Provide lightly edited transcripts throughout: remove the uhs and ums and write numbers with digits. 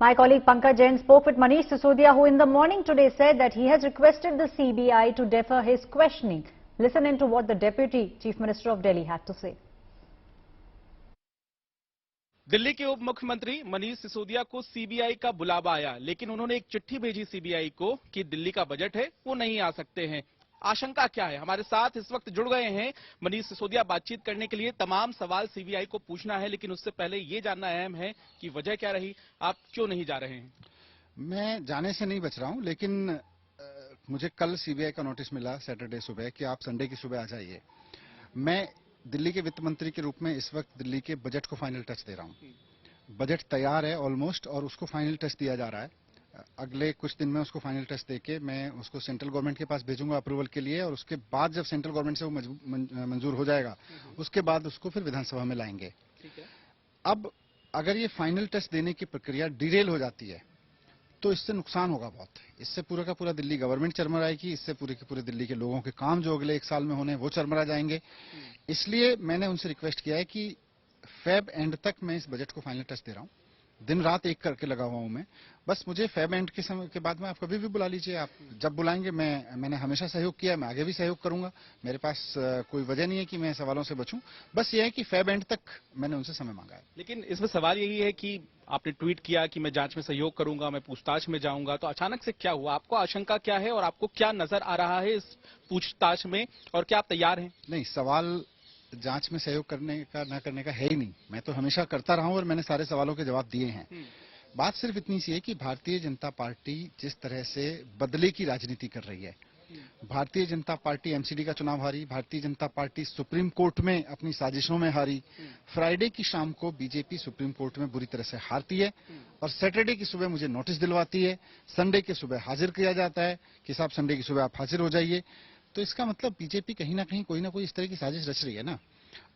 My colleague Pankaj Jain spoke with Manish Sisodia, who in the morning today said that he has requested the CBI to defer his questioning. Listen into what the Deputy Chief Minister of Delhi had to say. Delhi के उप मुख्यमंत्री मनीष सिसोदिया को CBI का बुलावा आया, लेकिन उन्होंने एक चिट्ठी भेजी सीबीआई को कि दिल्ली का बजट है, वो नहीं आ सकते हैं। आशंका क्या है? हमारे साथ इस वक्त जुड़ गए हैं मनीष सिसोदिया। बातचीत करने के लिए तमाम सवाल सीबीआई को पूछना है, लेकिन उससे पहले ये जानना अहम है कि वजह क्या रही, आप क्यों नहीं जा रहे हैं? मैं जाने से नहीं बच रहा हूं, लेकिन मुझे कल सीबीआई का नोटिस मिला सैटरडे सुबह कि आप संडे की सुबह आ जाइए। मैं दिल्ली के वित्त मंत्री के रूप में इस वक्त दिल्ली के बजट को फाइनल टच दे रहा हूं। बजट तैयार है ऑलमोस्ट, और उसको फाइनल टच दिया जा रहा है। अगले कुछ दिन में उसको फाइनल टच देके मैं उसको सेंट्रल गवर्नमेंट के पास भेजूंगा अप्रूवल के लिए, और उसके बाद जब सेंट्रल गवर्नमेंट से वो मंजूर हो जाएगा, उसके बाद उसको फिर विधानसभा में लाएंगे। अब अगर ये फाइनल टच देने की प्रक्रिया डिरेल हो जाती है तो इससे नुकसान होगा बहुत। इससे पूरा का पूरा दिल्ली गवर्नमेंट चरमराएगी, इससे पूरे के पूरे दिल्ली के लोगों के काम जो अगले एक साल में होने वो चरमरा जाएंगे। इसलिए मैंने उनसे रिक्वेस्ट किया है कि फेब एंड तक मैं इस बजट को फाइनल टच दे रहा हूं। दिन रात एक करके लगा हुआ हूं मैं। बस मुझे फेब एंड के समय के बाद में आप कभी भी बुला लीजिए, आप जब बुलाएंगे। मैंने हमेशा सहयोग किया, मैं आगे भी सहयोग करूंगा। मेरे पास कोई वजह नहीं है कि मैं सवालों से बचूं। बस ये है कि फेब एंड तक मैंने उनसे समय मांगा है। लेकिन इसमें सवाल यही है कि आपने ट्वीट किया कि मैं जांच में सहयोग करूंगा, मैं पूछताछ में जाऊंगा, तो अचानक से क्या हुआ? आपको आशंका क्या है और आपको क्या नजर आ रहा है इस पूछताछ में, और क्या आप तैयार हैं? नहीं, सवाल जांच में सहयोग करने का ना करने का है ही नहीं। मैं तो हमेशा करता रहा हूं और मैंने सारे सवालों के जवाब दिए हैं। बात सिर्फ इतनी सी है कि भारतीय जनता पार्टी जिस तरह से बदले की राजनीति कर रही है, भारतीय जनता पार्टी एमसीडी का चुनाव हारी, Bharatiya Janata party supreme court में अपनी साजिशों में हारी। फ्राइडे की शाम को बीजेपी सुप्रीम कोर्ट में बुरी तरह से हारती है, और सैटरडे की सुबह मुझे नोटिस दिलवाती है। संडे के सुबह हाजिर किया जाता है कि साहब संडे की सुबह आप हाजिर हो जाइए। तो इसका मतलब बीजेपी कहीं ना कोई इस तरह की साजिश रच रही है ना।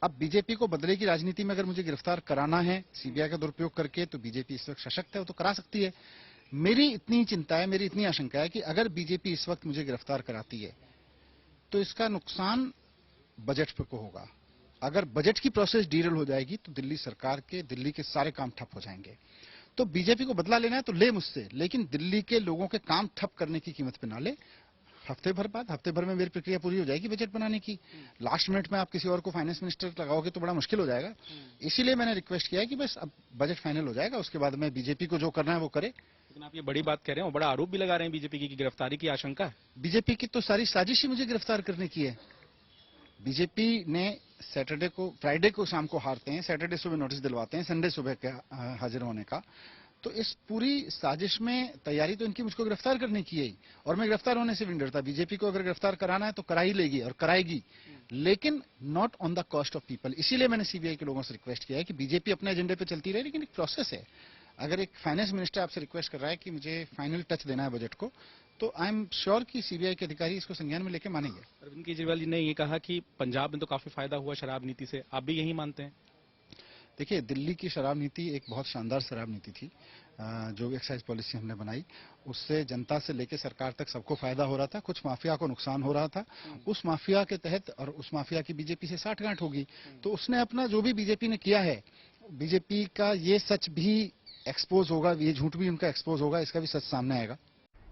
अब बीजेपी को बदले की राजनीति में अगर मुझे गिरफ्तार कराना है सीबीआई का दुरुपयोग करके, तो बीजेपी इस वक्त सशक्त है, वो तो करा सकती है। मेरी इतनी चिंता है, मेरी इतनी आशंका है कि अगर बीजेपी इस वक्त मुझे गिरफ्तार कराती है तो इसका नुकसान बजट पे को होगा। अगर बजट की प्रोसेस डीरेल हो जाएगी तो दिल्ली सरकार के, दिल्ली के सारे काम ठप हो जाएंगे। तो बीजेपी को बदला लेना है तो ले मुझसे, लेकिन दिल्ली के लोगों के काम ठप करने की कीमत पे ना ले। हफ्ते भर में मेरी प्रक्रिया पूरी हो जाएगी बजट बनाने की। लास्ट मिनट में आप किसी और को फाइनेंस मिनिस्टर लगाओगे तो बड़ा मुश्किल हो जाएगा। इसीलिए मैंने रिक्वेस्ट किया है कि बस अब बजट फाइनल हो जाएगा, उसके बाद में बीजेपी को जो करना है वो करे। लेकिन आप ये बड़ी बात कह रहे हैं और बड़ा आरोप भी लगा रहे हैं बीजेपी की गिरफ्तारी की आशंका है। बीजेपी की तो सारी साजिश ही मुझे गिरफ्तार करने की है। बीजेपी ने फ्राइडे को शाम को हारते हैं, सैटरडे सुबह नोटिस दिलवाते हैं, संडे सुबह के हाजिर होने का। तो इस पूरी साजिश में तैयारी तो इनकी मुझको गिरफ्तार करने की है, और मैं गिरफ्तार होने से भी नहीं डरता। बीजेपी को अगर गिरफ्तार कराना है तो करा ही लेगी और कराएगी, लेकिन not on the cost of people. इसीलिए मैंने सीबीआई के लोगों से रिक्वेस्ट किया है कि बीजेपी अपने एजेंडे पे चलती रहे, लेकिन एक प्रोसेस है। अगर एक फाइनेंस मिनिस्टर आपसे रिक्वेस्ट कर रहा है कि मुझे फाइनल टच देना है बजट को, तो आई एम श्योर कि सीबीआई के अधिकारी इसको संज्ञान में लेके मानेंगे। अरविंद केजरीवाल जी ने ये कहा कि पंजाब में तो काफी फायदा हुआ शराब नीति से, आप भी यही मानते हैं? देखिए, दिल्ली की शराब नीति एक बहुत शानदार शराब नीति थी। जो एक्साइज पॉलिसी हमने बनाई, उससे जनता से लेकर सरकार तक सबको फायदा हो रहा था। कुछ माफिया को नुकसान हो रहा था। उस माफिया के तहत, और उस माफिया की बीजेपी से साठगांठ होगी, तो उसने अपना जो भी बीजेपी ने किया है, बीजेपी का ये सच भी एक्सपोज होगा, ये झूठ भी उनका एक्सपोज होगा, इसका भी सच सामने आएगा।